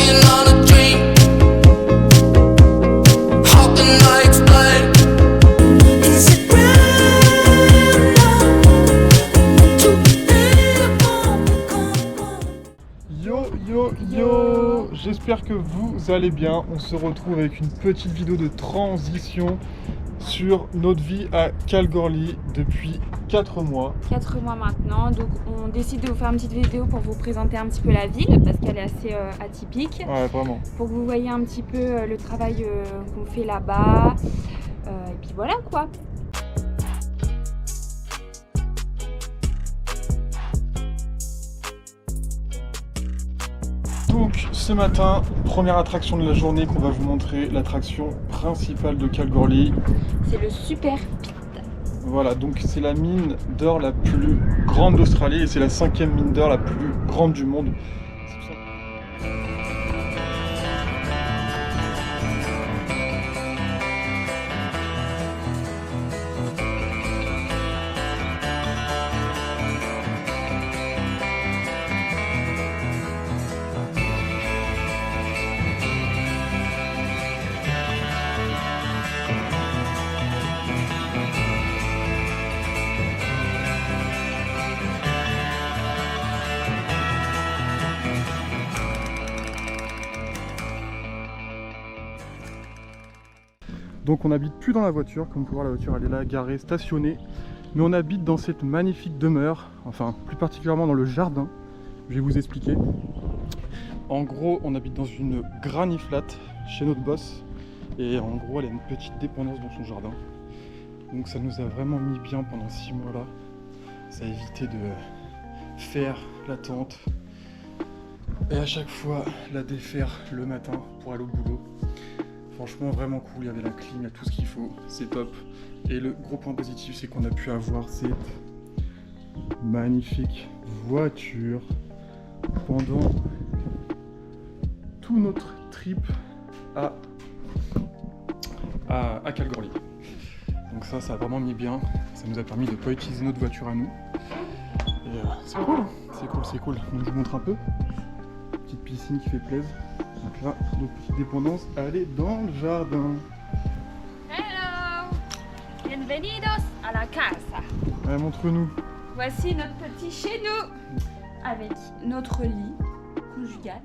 walking on a dream. How can I explain? Is it real now? To live on. Yo, j'espère que vous allez bien. On se retrouve avec une petite vidéo de transition sur notre vie à Kalgoorlie depuis 4 mois. 4 mois maintenant, donc on décide de vous faire une petite vidéo pour vous présenter un petit peu la ville parce qu'elle est assez atypique. Ouais, vraiment. Pour que vous voyez un petit peu le travail qu'on fait là-bas. Et puis voilà quoi. Donc ce matin, première attraction de la journée qu'on va vous montrer, l'attraction principale de Kalgoorlie. C'est le Super Pit. Voilà, donc c'est la mine d'or la plus grande d'Australie et c'est la 5e mine d'or la plus grande du monde. Donc on n'habite plus dans la voiture, comme vous pouvez voir la voiture elle est là garée, stationnée. Mais on habite dans cette magnifique demeure, enfin plus particulièrement dans le jardin. Je vais vous expliquer. En gros on habite dans une granny flat chez notre boss. Et en gros elle a une petite dépendance dans son jardin. Donc ça nous a vraiment mis bien pendant 6 mois là. Ça a évité de faire la tente. Et à chaque fois la défaire le matin pour aller au boulot. Franchement vraiment cool, il y avait la clim, il y a tout ce qu'il faut, c'est top. Et le gros point positif c'est qu'on a pu avoir cette magnifique voiture pendant tout notre trip à Kalgoorlie. Donc ça a vraiment mis bien, ça nous a permis de ne pas utiliser notre voiture à nous. Et c'est cool, c'est cool. Donc je vous montre un peu, petite piscine qui fait plaisir. Donc là, notre petite dépendance, elle est dans le jardin. Hello! Bienvenidos a la casa. Allez, montre-nous. Voici notre petit chez nous avec notre lit conjugal.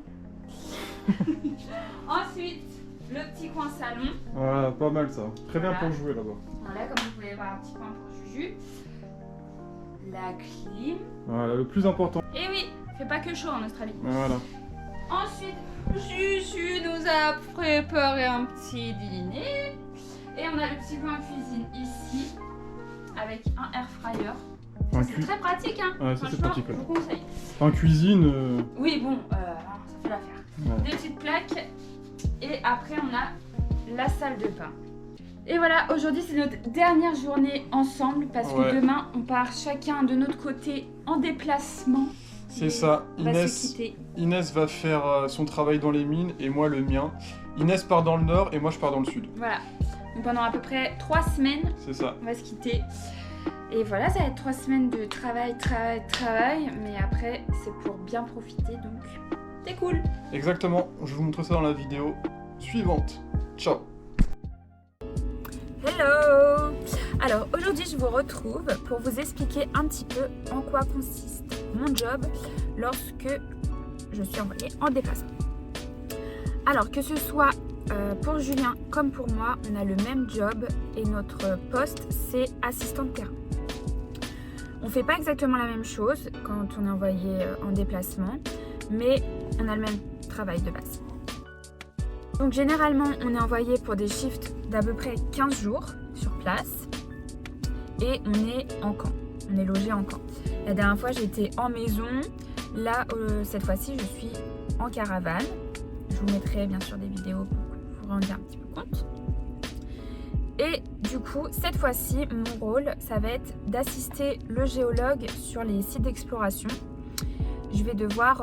Ensuite, le petit coin salon. Voilà, pas mal ça. Très bien Voilà. pour jouer là-bas. Voilà, comme vous pouvez voir, un petit coin pour Juju. La clim. Voilà, le plus important. Et oui, il fait pas que chaud en Australie. Voilà. Ensuite, Juju nous a préparé un petit dîner. Et on a le petit coin cuisine ici, avec un air fryer. C'est très pratique, hein. Ouais, ça c'est pratique. Je vous conseille. En cuisine. Oui, bon, ça fait l'affaire. Ouais. Des petites plaques. Et après, on a la salle de bain. Et voilà, aujourd'hui, c'est notre dernière journée ensemble parce que demain, on part chacun de notre côté en déplacement. C'est ça, Inès va faire son travail dans les mines et moi le mien. Inès part dans le nord et moi je pars dans le sud. Voilà, donc pendant à peu près 3 semaines, c'est ça. On va se quitter. Et voilà, ça va être 3 semaines de travail, mais après c'est pour bien profiter, donc c'est cool. Exactement, je vous montre ça dans la vidéo suivante. Ciao. Hello! Alors aujourd'hui je vous retrouve pour vous expliquer un petit peu en quoi consiste mon job lorsque je suis envoyée en déplacement. Alors que ce soit pour Julien comme pour moi, on a le même job et notre poste c'est assistant de terrain. On fait pas exactement la même chose quand on est envoyé en déplacement, mais on a le même travail de base. Donc généralement on est envoyé pour des shifts d'à peu près 15 jours sur place et on est en camp, on est logé en camp. La dernière fois j'étais en maison, là cette fois-ci je suis en caravane. Je vous mettrai bien sûr des vidéos pour que vous vous rendiez un petit peu compte. Et du coup cette fois-ci mon rôle ça va être d'assister le géologue sur les sites d'exploration. Je vais devoir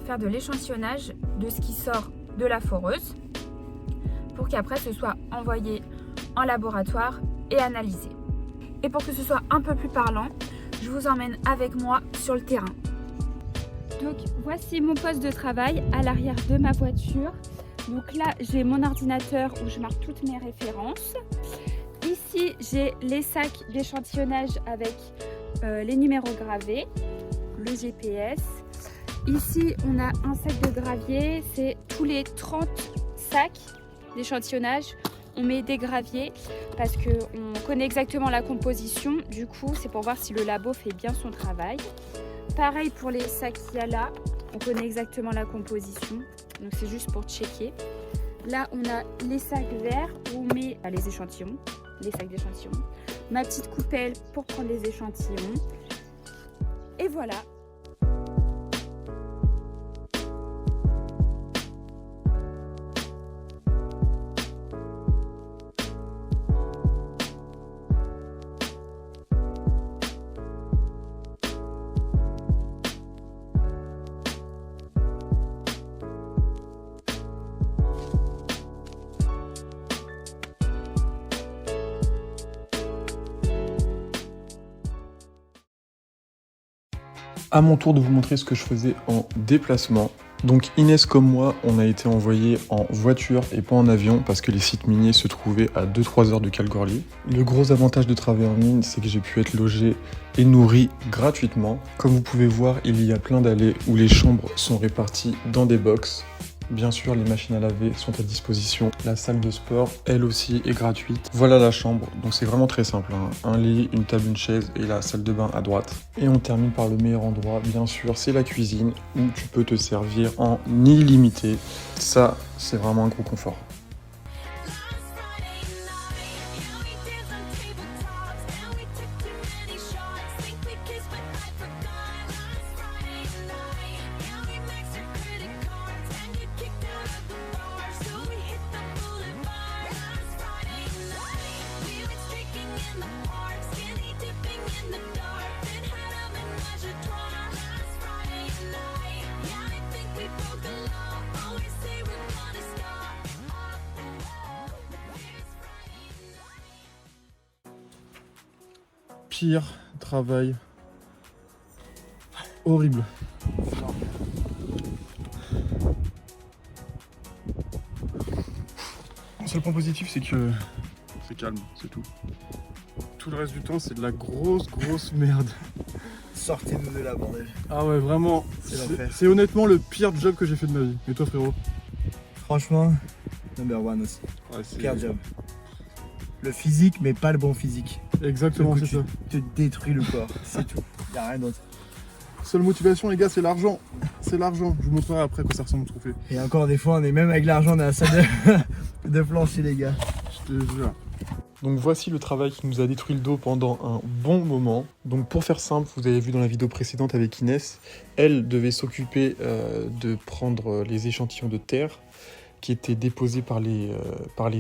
faire de l'échantillonnage de ce qui sort de la foreuse pour qu'après ce soit envoyé en laboratoire et analysé. Et pour que ce soit un peu plus parlant, je vous emmène avec moi sur le terrain. Donc voici mon poste de travail à l'arrière de ma voiture. Donc là j'ai mon ordinateur où je marque toutes mes références. Ici j'ai les sacs d'échantillonnage avec les numéros gravés, le GPS. Ici on a un sac de gravier, c'est tous les 30 sacs d'échantillonnage. On met des graviers parce qu'on connaît exactement la composition. Du coup, c'est pour voir si le labo fait bien son travail. Pareil pour les sacs qu'il y a là. On connaît exactement la composition. Donc, c'est juste pour checker. Là, on a les sacs verts où on met les échantillons, les sacs d'échantillons. Ma petite coupelle pour prendre les échantillons. Et voilà. À mon tour de vous montrer ce que je faisais en déplacement. Donc Inès comme moi, on a été envoyés en voiture et pas en avion parce que les sites miniers se trouvaient à 2-3 heures de Kalgoorlie. Le gros avantage de travailler en mine, c'est que j'ai pu être logé et nourri gratuitement. Comme vous pouvez voir, il y a plein d'allées où les chambres sont réparties dans des box. Bien sûr, les machines à laver sont à disposition. La salle de sport, elle aussi, est gratuite. Voilà la chambre, donc c'est vraiment très simple, hein. Un lit, une table, une chaise et la salle de bain à droite. Et on termine par le meilleur endroit, bien sûr, c'est la cuisine où tu peux te servir en illimité. Ça, c'est vraiment un gros confort. Pire travail horrible. Le seul point positif, c'est que c'est calme, c'est tout. Tout le reste du temps, c'est de la grosse merde. Sortez-nous de là, bordel. Ah ouais, vraiment, C'est l'enfer. c'est honnêtement le pire job que j'ai fait de ma vie. Et toi, frérot? Franchement, number one aussi. Ouais, c'est Pire job. Le physique, mais pas le bon physique. exactement, c'est Tu ça. te détruis le corps, c'est tout. Y'a rien d'autre. Seule motivation, les gars, c'est l'argent. C'est l'argent. Je vous montrerai après quoi ça ressemble au trophée. Et encore des fois, on est même avec l'argent, on est à la salle de plancher, les gars. Je te jure. Donc voici le travail qui nous a détruit le dos pendant un bon moment. Donc pour faire simple, vous avez vu dans la vidéo précédente avec Inès, elle devait s'occuper de prendre les échantillons de terre qui étaient déposés par les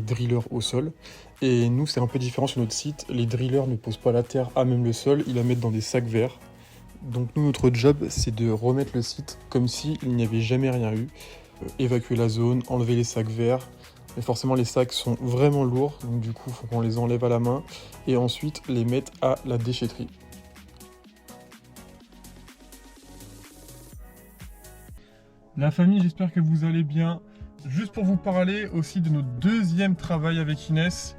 drillers au sol. Et nous, c'est un peu différent sur notre site. Les drillers ne posent pas la terre à même le sol, ils la mettent dans des sacs verts. Donc nous, notre job, c'est de remettre le site comme s'il n'y avait jamais rien eu. Évacuer la zone, enlever les sacs verts. Mais forcément, les sacs sont vraiment lourds, donc du coup, il faut qu'on les enlève à la main. Et ensuite, les mettre à la déchetterie. La famille, j'espère que vous allez bien. Juste pour vous parler aussi de notre deuxième travail avec Inès.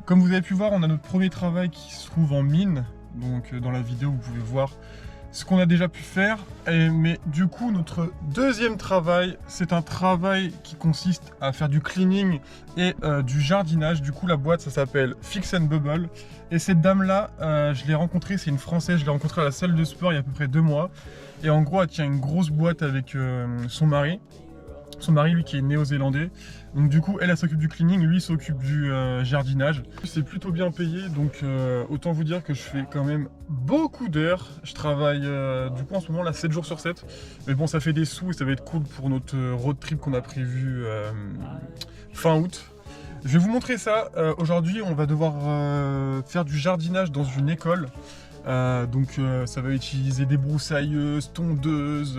Comme vous avez pu voir, on a notre premier travail qui se trouve en mine. Donc dans la vidéo, vous pouvez voir ce qu'on a déjà pu faire. Mais du coup, notre deuxième travail, c'est un travail qui consiste à faire du cleaning et du jardinage. Du coup, la boîte, ça s'appelle Fix and Bubble. Et cette dame-là, je l'ai rencontrée, c'est une Française, je l'ai rencontrée à la salle de sport il y a à peu près 2 mois. Et en gros, elle tient une grosse boîte avec son mari. Son mari, lui, qui est néo-zélandais. Donc du coup, elle s'occupe du cleaning, lui s'occupe du jardinage. C'est plutôt bien payé, donc autant vous dire que je fais quand même beaucoup d'heures. Je travaille du coup en ce moment là 7 jours sur 7. Mais bon, ça fait des sous et ça va être cool pour notre road trip qu'on a prévu fin août. Je vais vous montrer ça. Aujourd'hui, on va devoir faire du jardinage dans une école. Ça va utiliser des broussailleuses, tondeuses...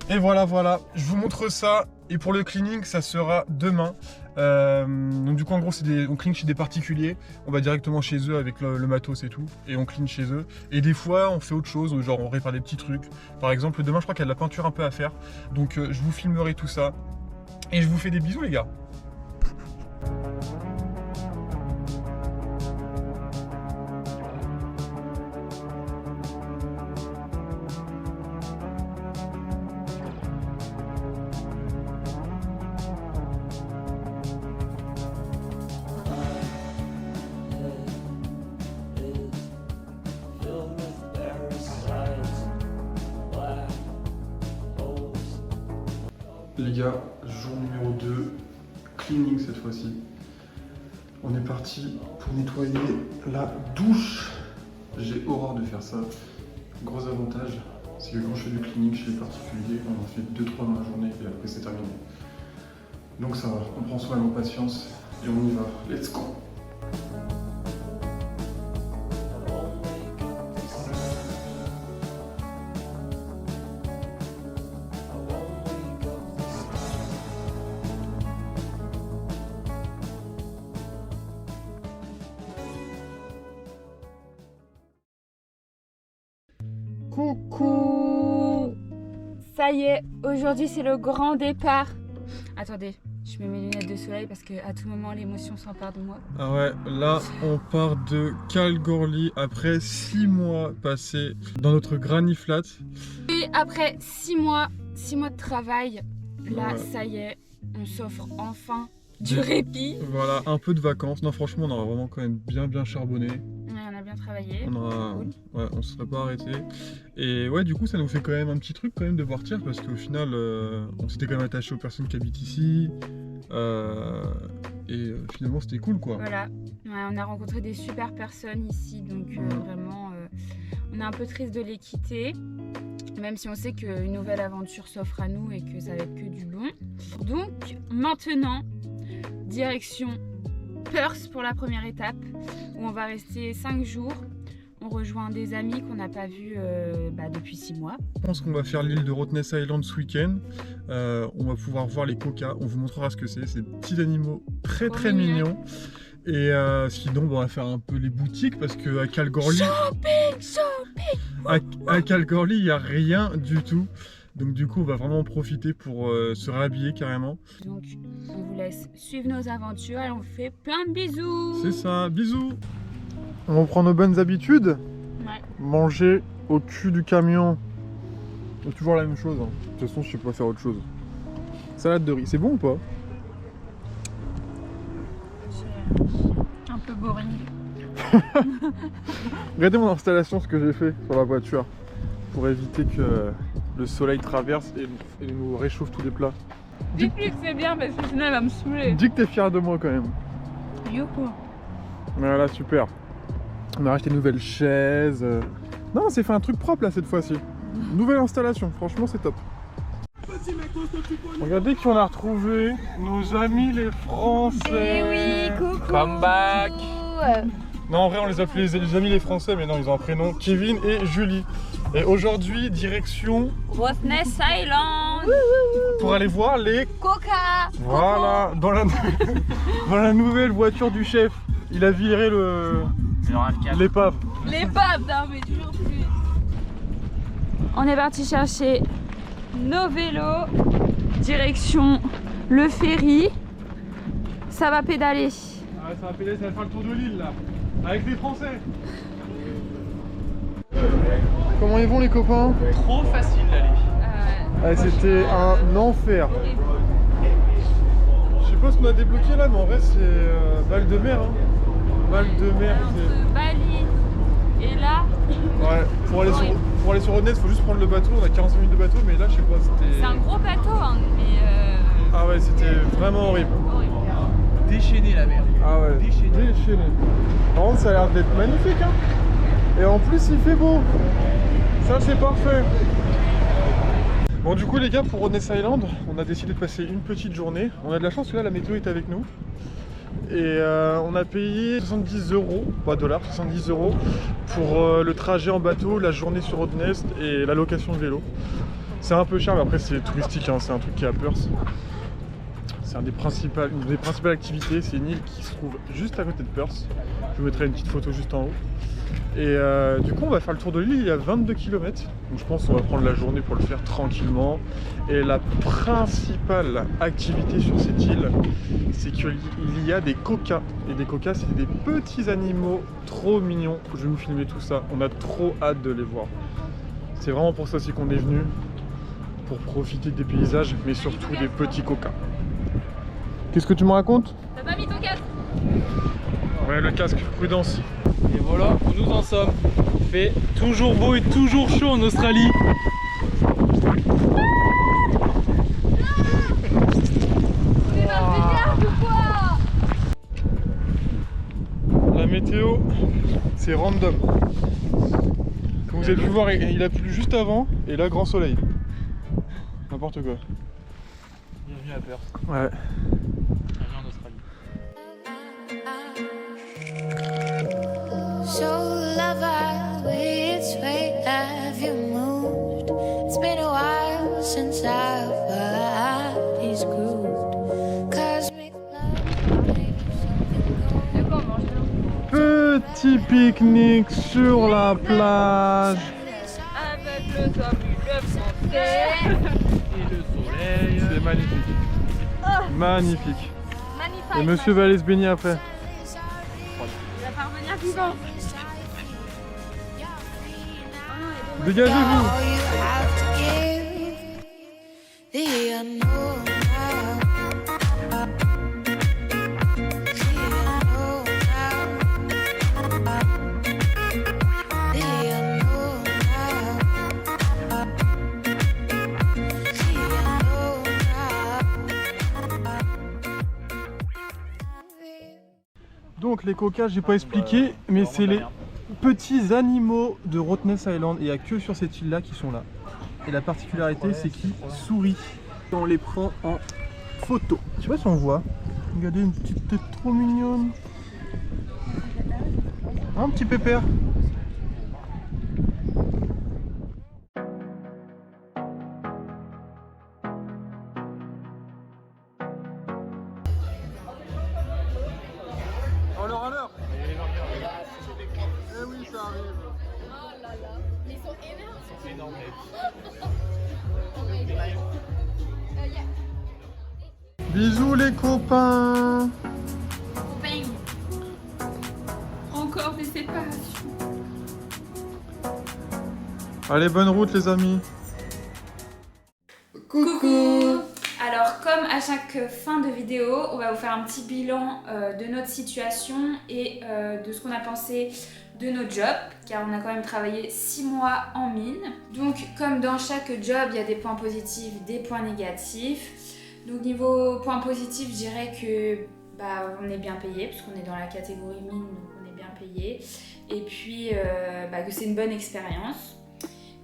Et voilà, je vous montre ça. Et pour le cleaning, ça sera demain. Donc du coup, en gros, on clean chez des particuliers. On va directement chez eux avec le matos et tout. Et on clean chez eux. Et des fois, on fait autre chose, genre on répare des petits trucs. Par exemple, demain, je crois qu'il y a de la peinture un peu à faire. Donc je vous filmerai tout ça. Et je vous fais des bisous, les gars. Les gars, jour numéro 2, cleaning cette fois-ci. On est parti pour nettoyer la douche. J'ai horreur de faire ça. Gros avantage, c'est que quand je fais du cleaning chez les particuliers, on en fait 2-3 dans la journée et après c'est terminé. Donc ça va, on prend soin de nos patience et on y va. Let's go! Coucou! Ça y est, aujourd'hui c'est le grand départ. Attendez, je mets mes lunettes de soleil parce qu'à tout moment l'émotion s'empare de moi. Ah ouais, là on part de Kalgoorlie après 6 mois passés dans notre granny flat. Et après 6 mois de travail, là Ouais. ça y est, on s'offre enfin du répit. Voilà, un peu de vacances. Non, franchement, on aura vraiment quand même bien charbonné. Ouais, on a bien travaillé. On se serait pas arrêté. Et ouais, du coup, ça nous fait quand même un petit truc quand même de partir parce qu'au final, on s'était quand même attaché aux personnes qui habitent ici. Finalement, c'était cool quoi. Voilà, ouais, on a rencontré des super personnes ici, donc vraiment, on est un peu triste de les quitter. Même si on sait qu'une nouvelle aventure s'offre à nous et que ça va être que du bon. Donc maintenant, direction Perth pour la première étape, où on va rester 5 jours. On rejoint des amis qu'on n'a pas vus depuis 6 mois. Je pense qu'on va faire l'île de Rottnest Island ce week-end. On va pouvoir voir les kokas. On vous montrera ce que c'est. C'est des petits animaux très mignons. Et sinon, on va faire un peu les boutiques parce qu'à Kalgoorlie, à Kalgoorlie, il n'y a rien du tout. Donc du coup, on va vraiment en profiter pour se réhabiller carrément. Donc on vous laisse suivre nos aventures et on vous fait plein de bisous. C'est ça, bisous. On reprend nos bonnes habitudes. Ouais. Manger au cul du camion. C'est toujours la même chose. Hein. De toute façon, je sais pas faire autre chose. Salade de riz, c'est bon ou pas? C'est un peu boring. Regardez mon installation, ce que j'ai fait sur la voiture. Pour éviter que le soleil traverse et nous réchauffe tous les plats. Dites-lui que c'est bien parce que sinon elle va me saouler. Dis que t'es fier de moi quand même. Youhou. Voilà, super. On a acheté une nouvelle chaise. Non, on s'est fait un truc propre là cette fois-ci. Nouvelle installation, franchement c'est top. Regardez qui on a retrouvé, nos amis les Français. Eh oui, coucou. Come back. Non, en vrai on les appelait les amis les Français, mais non, ils ont un prénom, Kevin et Julie. Et aujourd'hui, direction Rottnest Island. pour aller voir les... Coca. Voilà, dans la... dans la nouvelle voiture du chef. Il a viré l'épave. L'épave, non mais toujours plus. On est parti chercher nos vélos, direction le ferry. Ça va pédaler. Ah ouais, ça va pédaler, ça va faire le tour de l'île là, avec les Français. Comment ils vont les copains? Trop facile d'aller. Ah, c'était un enfer. Je sais pas ce qu'on a débloqué là, mais en vrai c'est Val de Mer. Hein. Val de Mer. Entre Bali et là, Ouais, pour aller sur Rottnest, faut juste prendre le bateau. On a 45 minutes de bateto, mais là je sais pas, c'était... c'est un gros bateau, hein, mais Ah ouais, c'était vraiment horrible. horrible. Déchaîner la mer. Ah ouais, déchaîné. Par contre, ça a l'air d'être magnifique, hein. Et en plus, il fait beau. Ça, c'est parfait. Bon, du coup, les gars, pour Rottnest Island, on a décidé de passer une petite journée. On a de la chance que là, la météo est avec nous. Et on a payé 70 €, pas dollars, 70 € pour le trajet en bateau, la journée sur Rottnest et la location de vélo. C'est un peu cher, mais après c'est touristique, hein. C'est un truc qui est à Perth. C'est une des principales activités. C'est une île qui se trouve juste à côté de Perth. Je vous mettrai une petite photo juste en haut. Et du coup on va faire le tour de l'île, il y a 22 km. Donc je pense qu'on va prendre la journée pour le faire tranquillement. Et la principale activité sur cette île, c'est qu'il y a des kokas. Et des kokas, c'est des petits animaux trop mignons. Je vais vous filmer tout ça, on a trop hâte de les voir. C'est vraiment pour ça aussi qu'on est venu, pour profiter des paysages, mais surtout des petits kokas. Qu'est-ce que tu me racontes? T'as pas mis ton casque? Ouais, le casque, prudence. Et voilà où nous en sommes. Il fait toujours beau et toujours chaud en Australie. La météo, c'est random. Comme vous avez pu voir, il a plu juste avant, et là, grand soleil. N'importe quoi. Bienvenue à Perth. Ouais. Bienvenue en Australie. So lover, which way have you moved? It's been a while since our bodies grooved. Cosmic love, maybe something gold. Petit pique-nique sur la plage. Avec le soleil français. Et le soleil. C'est magnifique. Magnifique. Magnifique. Et monsieur va aller se baigner après. Il va pas revenir vivant. Dégagez-vous. All you have to give, the unknown now. The unknown now. The unknown now. The unknown now. Donc les kokas, j'ai pas expliqué, mais c'est les petits animaux de Rottnest Island. Et il n'y a que sur cette île là qui sont là. Et la particularité, c'est qu'ils sourient. On les prend en photo. Je sais pas si on voit. Regardez, une petite tête trop mignonne. Un petit pépère. Alors à l'heure. Eh oui, ça arrive. Bisous les copains. Bang. Encore des séparations. Allez, bonne route les amis. Coucou. Alors comme à chaque fin de vidéo, on va vous faire un petit bilan de notre situation et de ce qu'on a pensé de nos jobs, car on a quand même travaillé 6 mois en mine. Donc comme dans chaque job, il y a des points positifs, des points négatifs. Donc niveau point positif, je dirais que on est bien payé, parce qu'on est dans la catégorie mine, donc on est bien payé. Et puis que c'est une bonne expérience.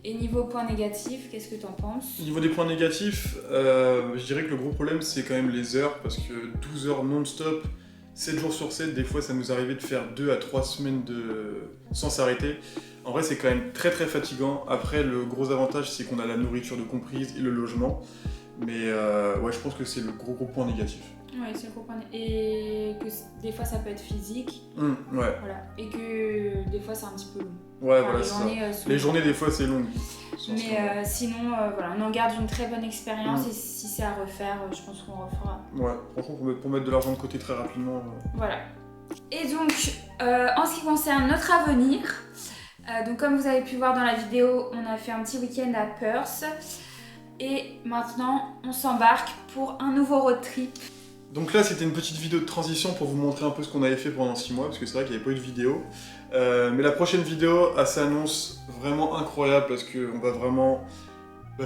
Et niveau point négatif, qu'est-ce que tu en penses? Au niveau des points négatifs, je dirais que le gros problème c'est quand même les heures, parce que 12 heures non-stop, 7 jours sur 7, des fois ça nous arrivait de faire 2 à 3 semaines sans s'arrêter. En vrai c'est quand même très très fatigant. Après le gros avantage c'est qu'on a la nourriture de comprise et le logement. Mais ouais, je pense que c'est le gros point négatif. Oui, c'est le gros point. Et que des fois ça peut être physique. Ouais. Voilà. Et que des fois c'est un petit peu long. Ouais, Enfin, voilà, c'est ça. sont- Les journées des fois c'est long. Mais sinon, voilà, on en garde une très bonne expérience et si c'est à refaire, je pense qu'on refera. Ouais, franchement pour mettre de l'argent de côté très rapidement. Voilà. Et donc, en ce qui concerne notre avenir, donc comme vous avez pu voir dans la vidéo, on a fait un petit week-end à Perth. Et maintenant, on s'embarque pour un nouveau road trip. Donc là, c'était une petite vidéo de transition pour vous montrer un peu ce qu'on avait fait pendant 6 mois, parce que c'est vrai qu'il n'y avait pas eu de vidéo. Mais la prochaine vidéo, elle s'annonce vraiment incroyable, parce qu'on va vraiment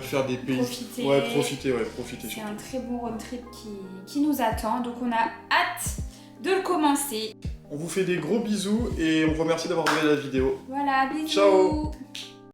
faire des pays... Profiter. Profiter C'est surtout. un très bon road trip qui nous attend, donc on a hâte de le commencer. On vous fait des gros bisous, et on vous remercie d'avoir regardé la vidéo. Voilà, bisous. Ciao.